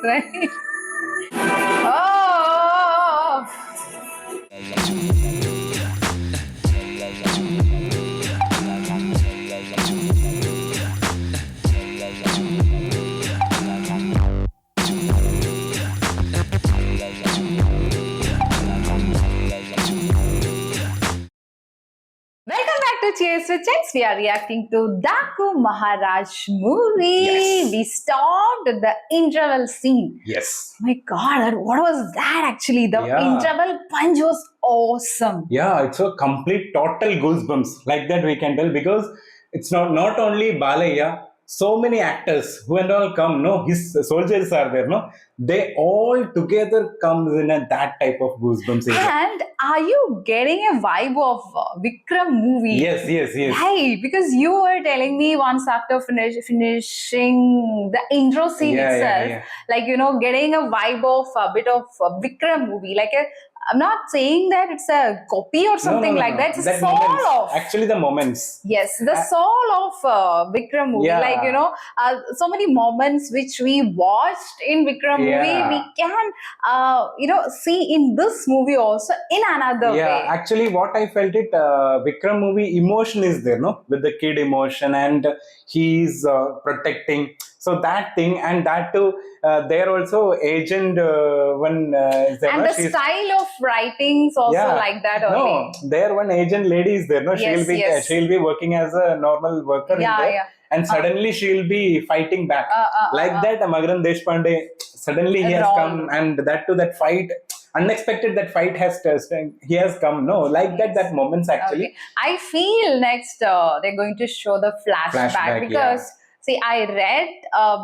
right? Oh. Welcome back to Cheers with Checks. We are reacting to Daku Maharaj movie. Yes. We stopped at the interval scene. Yes. My God, what was that actually? The Yeah. interval punch was awesome. Yeah, it's a complete total goosebumps. Like that we can tell because it's not only Balaya, so many actors who and all come, no, his soldiers are there, no? They all together comes in that type of goosebumps area. And are you getting a vibe of Vikram movie? Yes. Right, because you were telling me once after finishing the intro scene itself, Yeah. like, getting a vibe of a bit of Vikram movie. Like, I'm not saying that it's a copy or something No. like that. It's That a soul moments, of. actually the moments. Yes, the soul of Vikram movie. Yeah. Like, so many moments which we watched in Vikram movie, we can, see in this movie also in another way. Yeah, actually, what I felt it, Vikram movie emotion is there, no, with the kid emotion, and he's protecting. So that thing, and that too, there also agent one is there, And no? the style of writings also like that only. No, there one agent lady is there, no, Yes. she'll be working as a normal worker in there, Yeah. and suddenly she'll be fighting back like that. Magaran Deshpande suddenly he has Wrong. come, and that to that fight. Unexpected that fight has he has come, no, like that moments actually. Okay. I feel next they're going to show the flashback because see, I read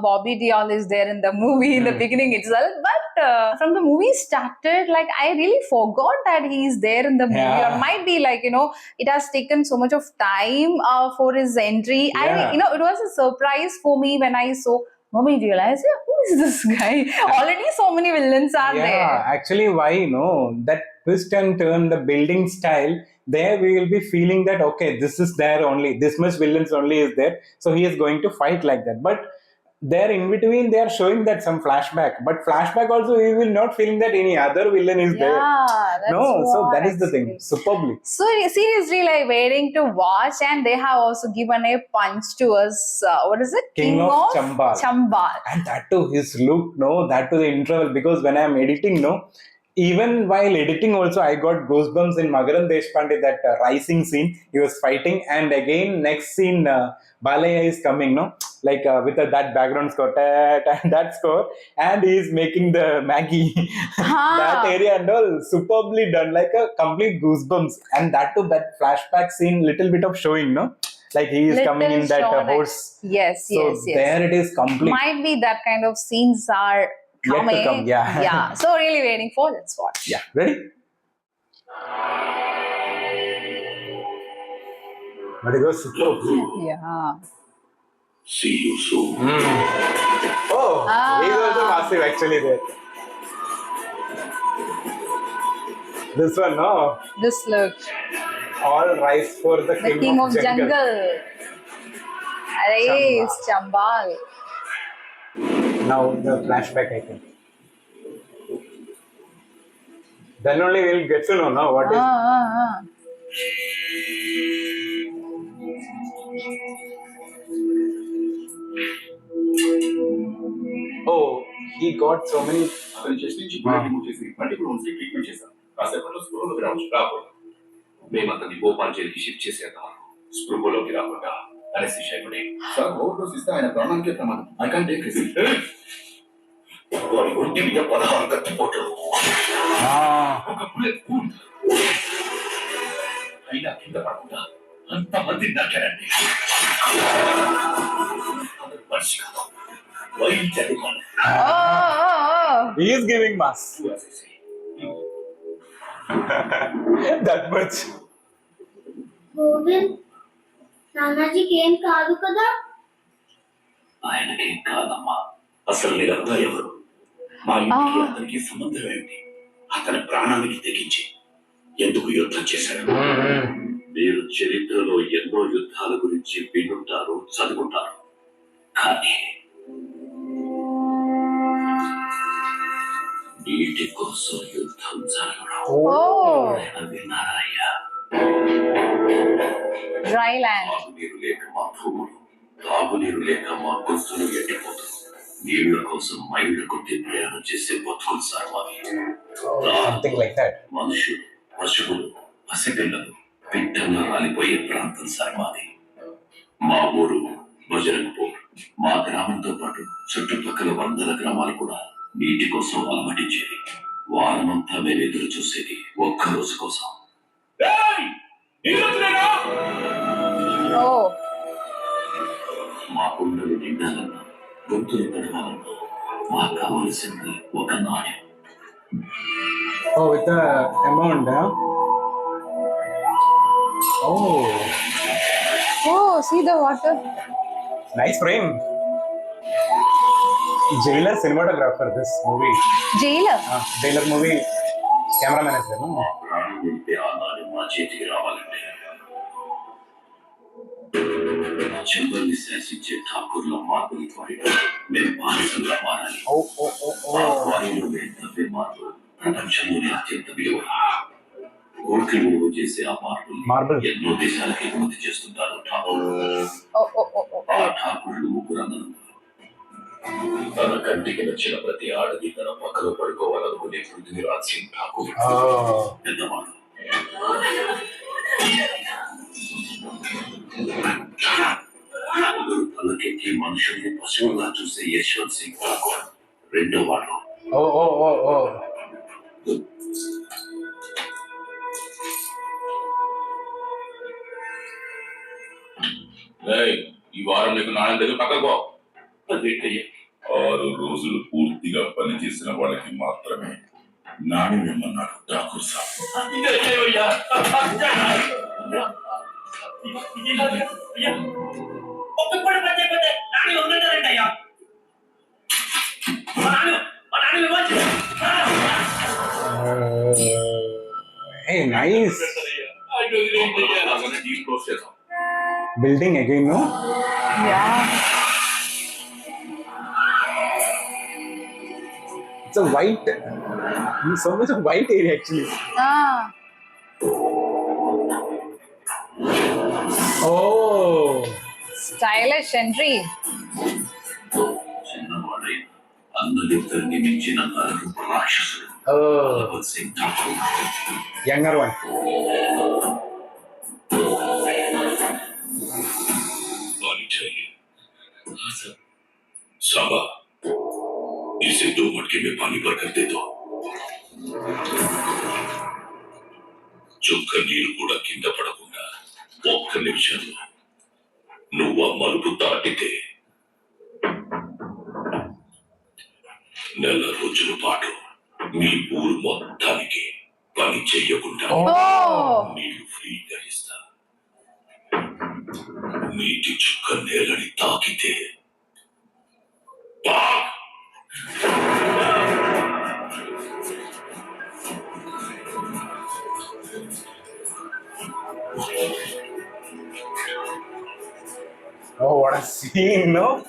Bobby Deol is there in the movie in the beginning itself, but from the movie started, like I really forgot that he's there in the movie, or might be like it has taken so much of time for his entry. It was a surprise for me when I saw. Bobby Deol. I said, who is this guy? Already so many villains are there. Yeah, actually, why no? That twist and turn, the building style, there we will be feeling that okay, this is there only, this much villains only is there, so he is going to fight like that. But there in between, they are showing that some flashback, but flashback also we will not feeling that any other villain is there. No, so that is the thing. Superbly. So seriously, like waiting to watch, and they have also given a punch to us. What is it? King of Chambal. Chambal. And that too, his look, no, that to the interval, because when I am editing, no, even while editing also I got goosebumps in Magaran Deshpande, that rising scene, he was fighting, and again next scene, Balaya is coming, no, like with that background score, that score, and he is making the Maggie, that area and all, superbly done, like a complete goosebumps, and that too, that flashback scene, little bit of showing, no, like he is coming in that horse. Yes. There it is complete. Might be that kind of scenes are coming. Yet to come, yeah. So really waiting for. Let's watch. Yeah, ready? But it was super cool. Yeah. See you soon. Oh, he's also massive actually there. This one, no? This look. All rise for the King of Jungle. Arey, it's Chambal. Now the flashback, I think. Then only we'll get to know now what is. Oh, he got so many. మేమంతని Bhopal జైలుకి shift చేసేద్దాం స్పృహలోకి రాకుండా anaesthesia ఇవ్వండి sir over dose ఇస్తే ఆయన ప్రాణానికే ప్రమాదం I can't take risk వారి ఒంటి మీద 16 కత్తిపోట్లు ఒక బుల్లెట్ పూల్ అయినా కింద పడకుండా అంతమంది నరకారండి అందరూ మనిషి కాదు వైద్యుడు He is giving mass. That much. Govind నానాజీకి ఏం కాదు కదా ఆయనకేం కాదమ్మా అసలు మీరంతా ఎవరు మా ఇంటికి అతనికి సంబంధం ఏమిటి అతని ప్రాణానికి తెగించి ఎందుకు యుద్ధం చేశారు మీరు చరిత్రలో ఎన్నో యుద్ధాల గురించి వినుంటారు చదువుకుంటారు కానీ నీటి కోసం యుద్ధం జరగడం Oh, విన్నారయ్యా. dry land. తాగునీరు లేక మా భూములు, తాగునీరు లేక మా గొంతులు ఎండిపోతుంది. నీళ్ల కోసం మైళ్ళ కొద్ది ప్రయాణం చేసే బతుకులు సార్ మావి. Something like that. మనుషులు, పశువులు, పసిపిల్లలు పిట్టంగా రాలిపోయే ప్రాంతం సార్ మాది. మా ఊరు బజరంగపూర్. మా గ్రామంతో పాటు చుట్టుపక్కల వందల గ్రామాలు కూడా నీటి కోసం అలమటించేది. వారమంతా మేము ఎదురు చూసేది ఒక్క రోజు కోసం. Oh, మా కుండలు నిండాలన్నా, గొంతులు తడవాలన్నా మాకు కావలసింది ఒక నాణ్యం. Oh, with the amount, huh? Oh, oh, see the water. nice frame. Jailer cinematographer, this movie. Jailer. Jailer movie cameraman is there, no? మా ప్రాణం నింపే ఆ నాణ్యం మా చేతికి రావాలంటే మా చెంబల్ని శాసించే ఠాకూర్ల మార్పులు త్వరగా మేము బానిసంగా మారాలి. Oh, oh, oh, ఆ oh. వాయువులో మేము తవ్వే మార్పు ప్రపంచంలోనే అత్యంత విలువైన. కోట్లు విలువ చేసే ఆ Marble. మార్పులు ఎన్నో దేశాలకు ఎగుమతి చేస్తుంటారు Thakur. Oh, oh, oh, oh. ఆ ఠాకూర్లు ముగ్గురు అన్నలు. తన కంటికి నచ్చిన ప్రతి ఆడది తన పక్కన పడుకోవాలనుకునే పృథ్వీరాజ్ సింగ్ ఠాకూర్ Oh. పెద్దవాడు. ముగ్గురు పల్లకెక్కి మనుషుల్ని పశువులుగా చూసే యశ్వంత్ సింగ్ ఠాకూర్ రెండో వాడు. Oh, oh, oh, oh. ఈ వారం నీకు నాణ్యం దగ్గర పక్కకో. అదేంటయ్యా, 6 రోజులు పూర్తిగా పనిచేసిన వాళ్ళకి మాత్రమే నాణ్యం ఇమ్మన్నాడు ఠాకూర్ సాబ్. Hey, nice. Building again, no? Yeah. It's a white, so much of white area actually. Ah. Oh. Stylish entry. చిన్నవాడై అందరిద్దరిని మించిన నరరూప రాక్షసుడు Oh. భగవత్ సింగ్ ఠాకూర్. Younger one. पानी चाहिए। साबा, इसे 2 मटके में पानी भर कर दे दो। చుక్క నీరు కూడా కింద పడకుండా ఒక్క నిమిషంలో నువ్వు ఆ మలుపు దాటితే 4 రోజుల పాటు మీ ఊరు మొత్తానికి పని చెయ్యకుండా Oh. నీళ్లు ఫ్రీగా ఇస్తా. నీటి చుక్క నేలని తాకితే Pak! Oh, what a scene, no?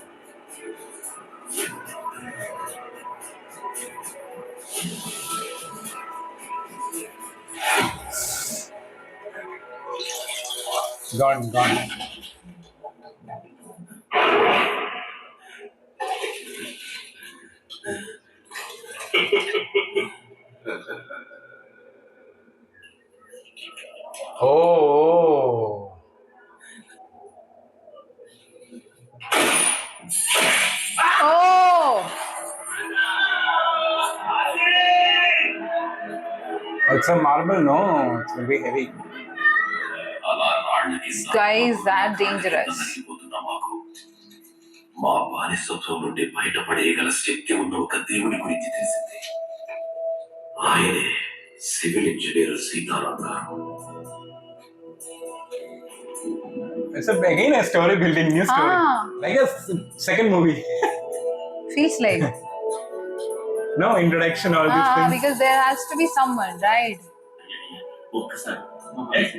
Gone, gone. Oh. Oh. It's a marble, no? It's going to be heavy. అలా రాళ్ళ కింద This guy is that dangerous. నలిగిపోతున్న మాకు మా బానిసత్వం నుండి బయటపడేయగల శక్తి ఉన్న ఒక దేవుని గురించి తెలిసింది. ఆయనే సివిల్ ఇంజనీర్ సీతారాం గారు. It's again a story building, new story. Ah. Like a second movie. Feels like. No introduction, all these things. Because there has to be someone, right? ఒక్కసారి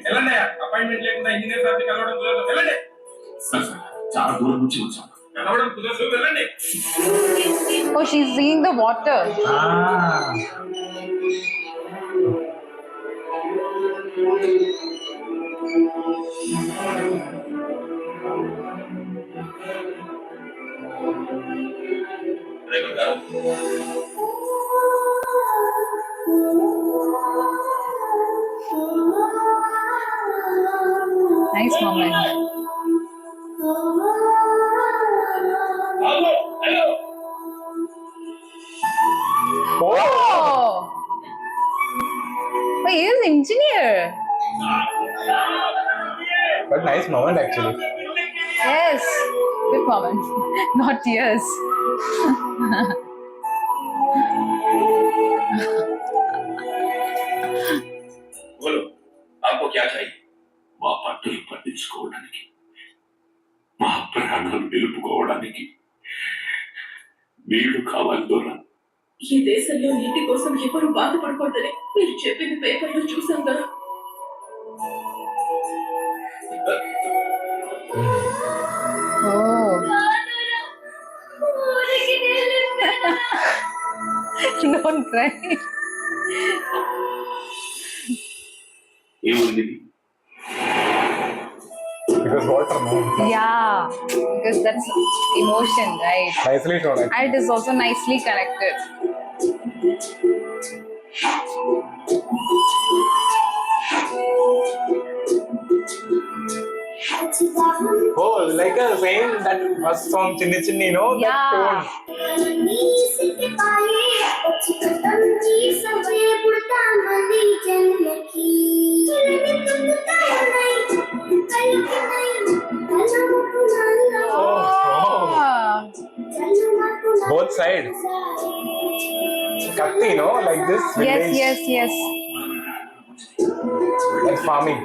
వెళ్ళండి అపాయింట్మెంట్ లేకుండా ఇంజనీర్ సార్ని కలవడం కుదరదు. వెళ్ళండి. సార్ చాలా దూరం నుంచి వచ్చాం. కనబడం కుదరదు వెళ్ళండి. Oh, she's seeing the water. Ah. Driver గారు Nice moment. ఆగో, hello. Oh. Oh, he is engineer. But nice moment actually. Yes, good moment. Not tears. बोलो आपको क्या चाहिए? మా పంటలు పండించుకోవడానికి, మా ప్రాణాలు నిలుపుకోవడానికి నీళ్లు కావాలి దొరా. ఈ దేశంలో నీటి కోసం ఎవరు బాధపడకూడదని మీరు చెప్పింది పేపర్లో చూసాం కదా. Oh. Don't cry. ఏముంది? Because water, no. Yeah, because that's emotion, right? Nicely shown. Actually. And it is also nicely connected. Oh, like a same that first song, Chinni Chinni, no? Yeah. That tone. Ah. Both sides. Katti, no? Like this. Yes, village. yes, yes. That's farming.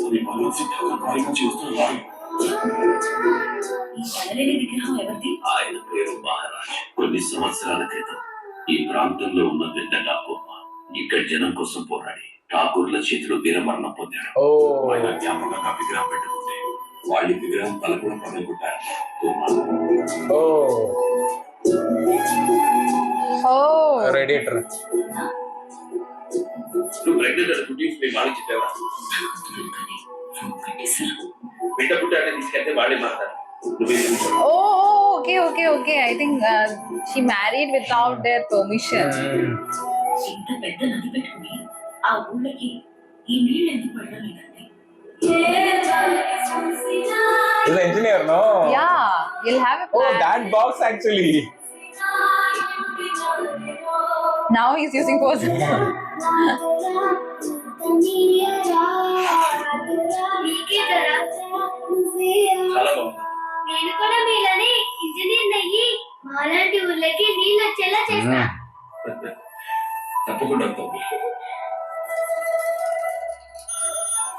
అది భగవత్ సిద్ధాంతం కార్యం చేస్తున్నారు. ఈ కలలేని విగ్రహం ఎవరిది? ఆయన పేరు మహారాజ్. కొన్ని సంవత్సరాల క్రితం ఈ ప్రాంతంలో ఉన్న పెద్ద ఠాకూర్ ఇక్కడ జనం కోసం పోరాడి ఠాకూర్ల చేతిలో వీరమరణం పొందాడు. Oh. ఆయన జ్ఞాపకంగా విగ్రహం పెట్టుకుంటే వాళ్ళ విగ్రహం తల కూడా పగలగొట్టారు. Oh. Oh. Radiator. నువ్వు ప్రెగ్నెంట్ అని పుట్టి మీ వాళ్ళకి చెప్పావా? బిడ్డ పుట్టాడని తీసుకెళ్తే వాళ్ళే మాట్లాడారు. Oh, okay, okay, okay. I think she married without their permission. ఇంత పెద్ద నది పెట్టుకుని ఆ ఊళ్ళకి ఈ నీళ్ళు ఎందుకు పడడం లేదండి? He's an engineer, no? Yeah, you'll have a Oh, plan. that box actually. Now he's using person. చాలా బాగుంది. నేను కూడా మీలని ఇంజనీర్ అయ్యి మాలాంటి ఊళ్ళకి నీళ్ళు వచ్చేలా చేస్తా. తప్పకుండా అవుతావు.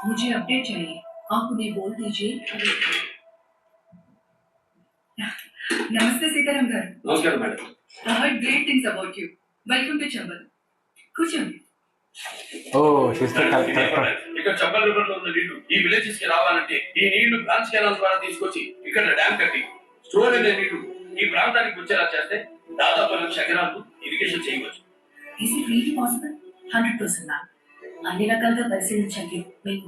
मुझे अपडेट चाहिए. आप उन्हें बोल दीजिए. नमस्ते सीताराम गाరు. నమస్కారం madam. I heard great things about you. Welcome to Chambal. కూర్చోండి. Oh, she's the collector. ఇక్కడ చంబల్ రివర్ లో ఉన్న నీళ్లు ఈ విలేజెస్ కి రావాలంటే ఈ నీళ్లు బ్రాంచ్ కెనాల్ ద్వారా తీసుకొచ్చి ఇక్కడ డ్యామ్ కట్టి స్టోర్ అయ్యే నీళ్లు ఈ ప్రాంతానికి వచ్చేలా చేస్తే దాదాపు 1,00,000 ఎకరాలకు ఇరిగేషన్ చేయవచ్చు. Is it really possible? 100% ma'am. అన్ని రకాలుగా పరిశీలించాలి మేము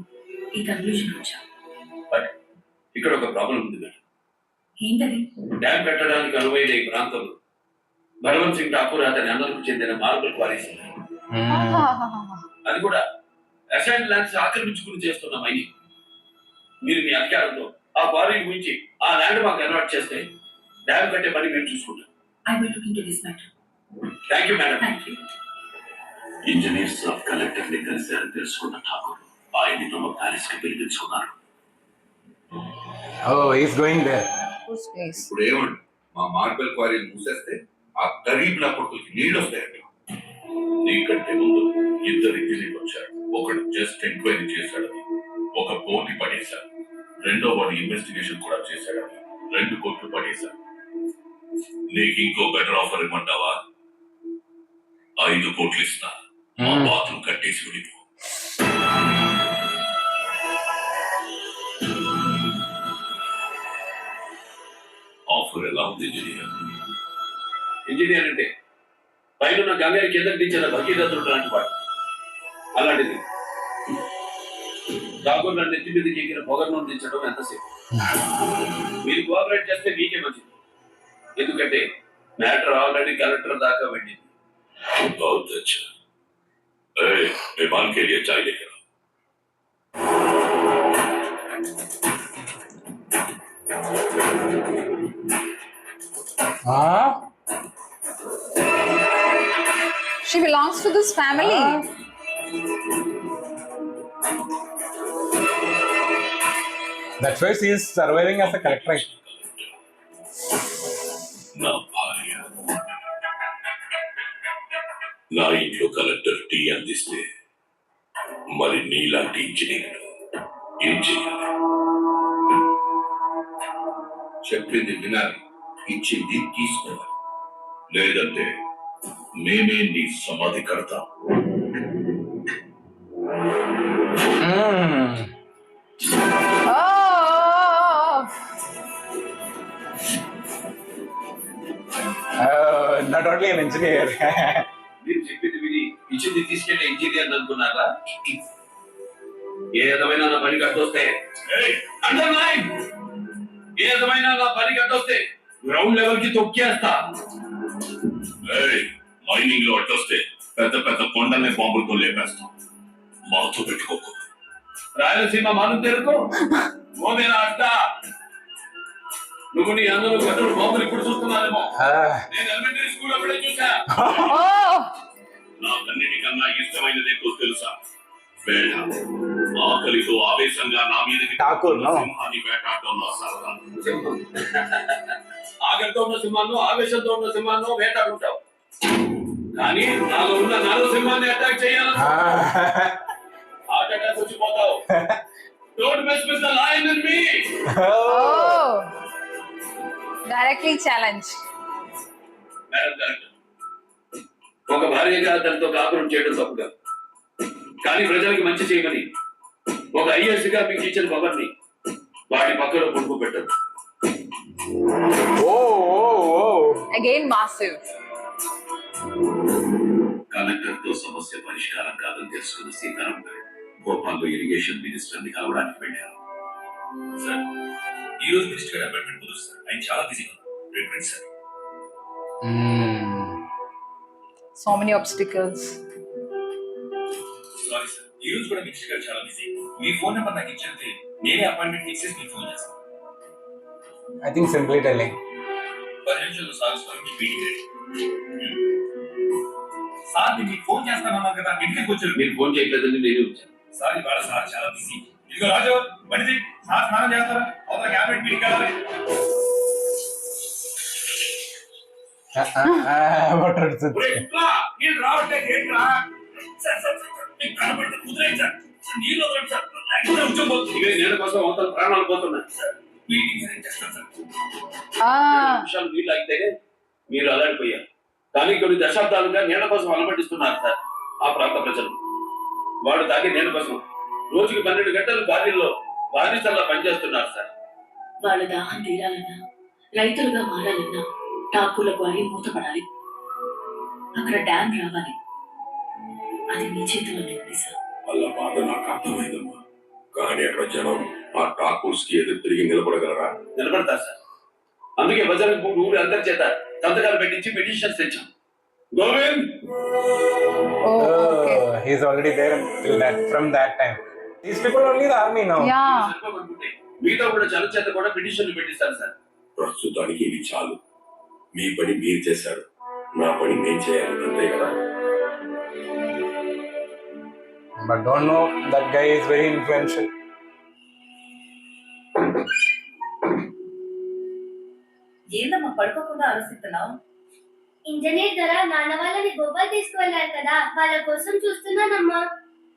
ఈ కన్క్లూజన్ వచ్చాం. బట్ ఇక్కడ ఒక ప్రాబ్లం ఉంది మేడం. ఏంటది? డ్యామ్ కట్టడానికి అనువైన ఈ ప్రాంతంలో బలవంత్ సింగ్ ఠాకూర్ అతని అన్నలకు చెందిన మార్బుల్ క్వారీస్ ఉన్నాయి. అది కూడా అసైన్ ల్యాండ్స్ ఆక్రమించుకుని చేస్తున్న మైనింగ్. మీరు మీ అధికారంతో ఆ క్వారీని గురించి ఆ ల్యాండ్ మాకు అలవాటు చేస్తే డ్యామ్ కట్టే పని మేము చూసుకుంటాం. I will look into this matter. Thank you madam. Thank you. Engineers of collector ని కలిశారని తెలుసుకున్న ఠాకూర్ ఆయన్ని తమ ప్యాలెస్ కి పిలిపించుకున్నారు. Oh, he's going there. Whose place? ఇప్పుడు ఏమండి, మా మార్బల్ క్వారీని మూసేస్తే ఆ గరీబ్ నా కొడుకులకి నీళ్ళు వస్తాయంట. నీకంటే ముందు ఇద్దరు ఇంజనీర్లు వచ్చారు. ఒకడు జస్ట్ ఎంక్వైరీ చేశాడని ఒక కోర్టు పడేశారు. రెండో వాడు ఇన్వెస్టిగేషన్ కూడా చేశాడని 2 కోట్లు పడేశారు. నీకు ఇంకో బెటర్ ఆఫర్ ఇమ్మంటావా? 5 కోట్లు ఇస్తా. మా బాత్రూమ్ కట్టేసి విడిపో. Of engineer. ఇంజనీర్ అంటే పైన గంగని కిందకి దించిన భగీరథుడు లాంటి వాడు. అలాంటిది ఠాకూర్ నన్ను ఎత్తి మీదకి ఎక్కిన పొగను దించడం ఎంతసేపు. మీరు కోఆపరేట్ చేస్తే మీకే మంచిది, ఎందుకంటే మ్యాటర్ ఆల్రెడీ కలెక్టర్ దాకా వెళ్ళింది. विमान के लिए चाय लेकर She belongs to this family. That's why she is surviving as a collector. నా భార్య నా ఇంట్లో కలెక్టర్ టీ అందిస్తే మరి నీలాంటి ఇంజనీర్ ఏం చేయాలి? చెప్పింది వినాలి, ఇచ్చింది తీసుకోవాలి, లేదంటే మేమే నీ సమాధి కడతాం. Not only an engineer. మీరు చెప్పింది విని ఇచ్చింది తీసుకెళ్లే ఇంజనీర్ అనుకున్నారా? ఏ విధమైన నా పని కట్టొస్తే ఏ విధమైన నా పని కట్టొస్తే గ్రౌండ్ లెవెల్ కి తొక్కేస్తా. మైనింగ్ లో అట్టొస్తే పెద్ద పెద్ద కొండల్ని బాంబులతో లేపేస్తాం. మాతో పెట్టుకోకు. రాయలసీమ మాను తెరుకో మోదేనా అడ్డ. నువ్వు నీ అందరూ గదుడు బాంబులు ఇప్పుడు చూస్తున్నారేమో. నేను ఎలిమెంటరీ స్కూల్ అప్పుడే చూసా. నాకన్నిటికన్నా ఇష్టమైనది ఏంటో తెలుసా? వేట. ఆకలితో ఆవేశంగా నా మీదకి సింహాన్ని వేటాడడం నా సరదా. ఆకలితో ఉన్న సింహాన్ని, ఆవేశంతో ఉన్న సింహాన్ని వేటాడుంటావు, కానీ నాలో ఉన్న నాలో సింహాన్ని అటాక్ చేయాలి. హార్ట్ అటాక్ వచ్చిపోతావు. Don't mess with the lion in me. Directly challenge. ఒక భార్యగా తనతో కాపురం చేయడం తప్పుగా, కానీ ప్రజలకు మంచి చేయమని ఒక ఐఎస్ గా మీకు ఇచ్చిన పవర్ని వాటి పక్కలో పొడుపు పెట్టదు. Again massive. కలెక్టర్ తో సమస్య పరిష్కారం కాదని తెలుసుకున్న సీతారాం గారు భోపాల్లో ఇరిగేషన్ మినిస్టర్ ని కలవడానికి వెళ్ళారు. సార్, ఈ రోజు మినిస్టర్ గారు అపాయింట్మెంట్ కుదురుస్తారు. ఆయన చాలా బిజీగా ఉన్నారు. Sir, So many obstacles. Sorry sir, ఈ రోజు కూడా మినిస్టర్ గారు చాలా బిజీ. మీ ఫోన్ నెంబర్ నాకు ఇచ్చేస్తే నేనే అపాయింట్మెంట్ ఫిక్స్ చేసి మీకు ఫోన్ చేస్తాను. I think simply telling. 10 నిమిషాల్లో సాగుతాను మీ మీటింగ్. సార్, మీకు ఫోన్ చేస్తానన్నారు కదా, ఇంటికి వచ్చారు. మీరు ఫోన్ చేయలేదండి, నేనే వచ్చాను. సార్, ఇవాళ సార్ చాలా బిజీ. ఇదిగో రాజు, బండి సార్ స్నానం చేస్తారా? అవతల క్యాబినెట్ మీటింగ్ కావాలి. నేను రావట్లేదు ఏంట్రా? నీళ్ళ కోసం అవతల ప్రాణాలు పోతున్నాయి. నిమిషాలు నీళ్ళు అయితేనే మీరు అలడిపోయారు, కానీ కొన్ని దశాబ్దాలుగా నీళ్ల కోసం అలమటిస్తున్నారు సార్ ఆ ప్రాంత ప్రజలు. వాడు తాగే నీళ్ల కోసం రోజుకి 12 గంటలు బాధ్యుల్లో బాధితుల్లా పనిచేస్తున్నారు సార్. వాళ్ళ దాహం తీరాలన్నా, రైతులుగా మారాలన్నా ఠాకూర్లకు అవి మూతపడాలి. అక్కడ డ్యామ్ రావాలి. అది మీ చేతిలోనే ఉంది సార్. వాళ్ళ బాధ నాకు అర్థమైందమ్మా, కానీ అక్కడ జనం ఆ ఠాకూర్స్ కి ఎదురు తిరిగి నిలబడగలరా? నిలబడతారు సార్. అందుకే బజరంగ్ ఊరి అందరి చేత సంతకాలు పెట్టించి పిటిషన్స్ తెచ్చాం. Govind, he's already there till that, from that time. These people only the army now. Yeah. మీతో కూడా జనం చేత కూడా పిటిషన్లు పెట్టిస్తారు సార్. ప్రస్తుతానికి ఇది చాలు. మీ పని మీరు చేశారు, నా పని నేను చేయాలి, అంతే కదా. But don't know that guy is very influential. ఏందమ్మా పడుకోకుండా ఆలోచిస్తున్నావు? ఇంజనీర్ ద్వారా నాన్న వాళ్ళని గోవా తీసుకువెళ్ళారు కదా, వాళ్ళ కోసం చూస్తున్నానమ్మా.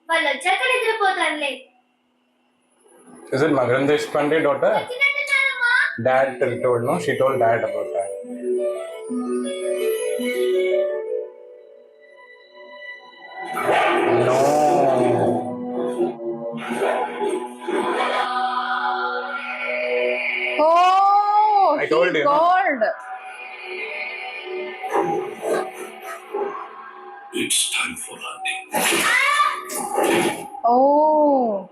వాళ్ళు వచ్చాక నిద్రపోతానులే. Is it Magaran Deshpande daughter? వచ్చినట్టున్నారమ్మా. Dad told, no? She told dad about that. No. Oh, I told he you, no? called. It's time for hunting. Oh.